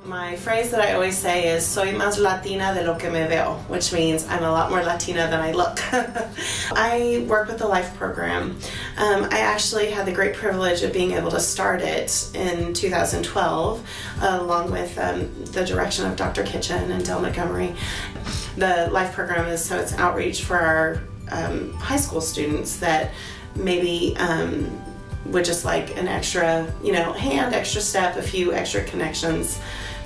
My phrase that I always say is, soy más Latina de lo que me veo, which means I'm a lot more Latina than I look. I work with the LIFE program. I actually had the great privilege of being able to start it in 2012, along with the direction of Dr. Kitchen and Del Montgomery. The LIFE program is so it's outreach for our high school students that maybe would just like an extra, extra step, a few extra connections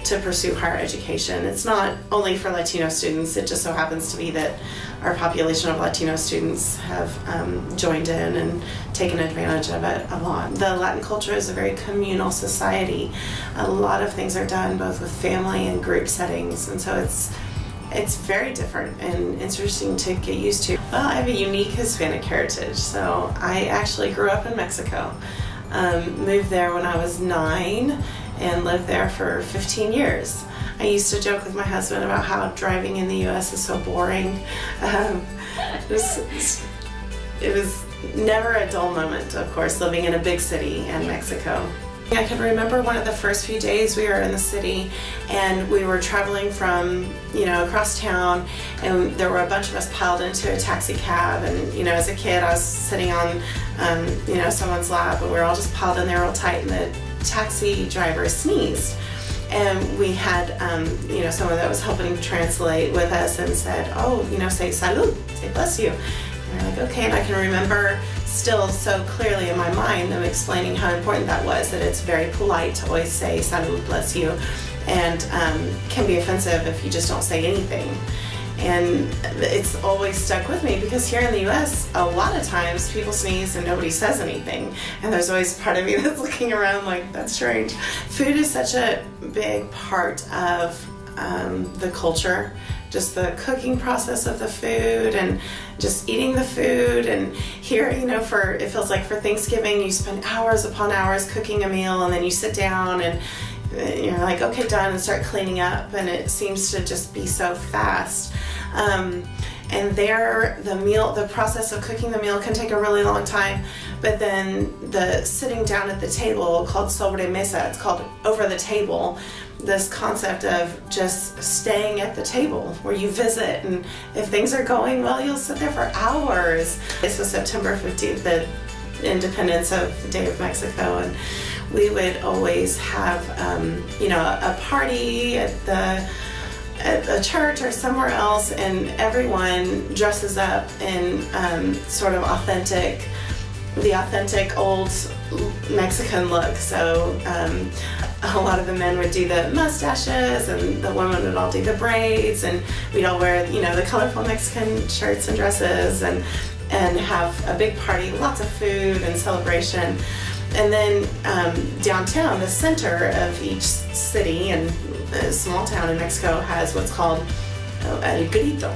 to pursue higher education. It's not only for Latino students, it just so happens to be that our population of Latino students have joined in and taken advantage of it a lot. The Latin culture is a very communal society. A lot of things are done both with family and group settings, and so it's very different and interesting to get used to. Well, I have a unique Hispanic heritage, so I actually grew up in Mexico. Moved there when I was 9 and lived there for 15 years. I used to joke with my husband about how driving in the U.S. is so boring. It was never a dull moment, of course, living in a big city in Mexico. I can remember one of the first few days we were in the city and we were traveling from, across town, and there were a bunch of us piled into a taxi cab, and, as a kid I was sitting on, someone's lap, and we were all just piled in there real tight, and the taxi driver sneezed. And we had, someone that was helping translate with us and said, say salud, say bless you. And we're like, okay, and I can remember still so clearly in my mind them explaining how important that was, that it's very polite to always say salud, bless you, and can be offensive if you just don't say anything. And it's always stuck with me because here in the U.S., a lot of times people sneeze and nobody says anything. And there's always part of me that's looking around like, that's strange. Food is such a big part of the culture, just the cooking process of the food and just eating the food. And here, it feels like for Thanksgiving, you spend hours upon hours cooking a meal, and then you sit down and you're like, okay, done, and start cleaning up, and it seems to just be so fast. And there, the process of cooking the meal can take a really long time, but then the sitting down at the table, called sobremesa, it's called over the table, this concept of just staying at the table where you visit, and if things are going well, you'll sit there for hours. This was September 15th, the independence of the Day of Mexico, and we would always have, a party at a church or somewhere else, and everyone dresses up in sort of the authentic old Mexican look. So a lot of the men would do the mustaches, and the women would all do the braids, and we'd all wear, the colorful Mexican shirts and dresses, and have a big party, lots of food and celebration. And then downtown, the center of each city and a small town in Mexico has what's called el grito,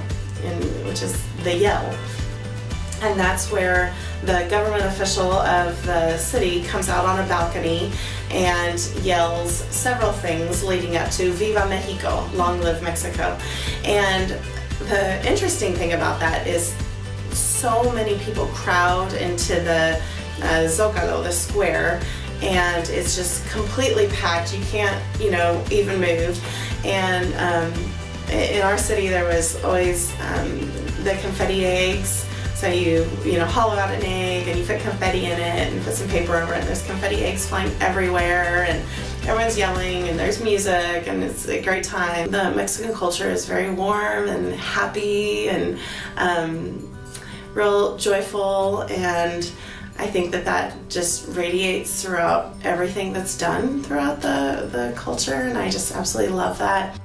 which is the yell. And that's where the government official of the city comes out on a balcony and yells several things leading up to Viva Mexico, long live Mexico. And the interesting thing about that is so many people crowd into the Zócalo, the square, and it's just completely packed. You can't, even move. And in our city, there was always the confetti eggs. So you hollow out an egg and you put confetti in it and put some paper over it, and there's confetti eggs flying everywhere, and everyone's yelling, and there's music, and it's a great time. The Mexican culture is very warm and happy and real joyful, and I think that just radiates throughout everything that's done throughout the culture, and I just absolutely love that.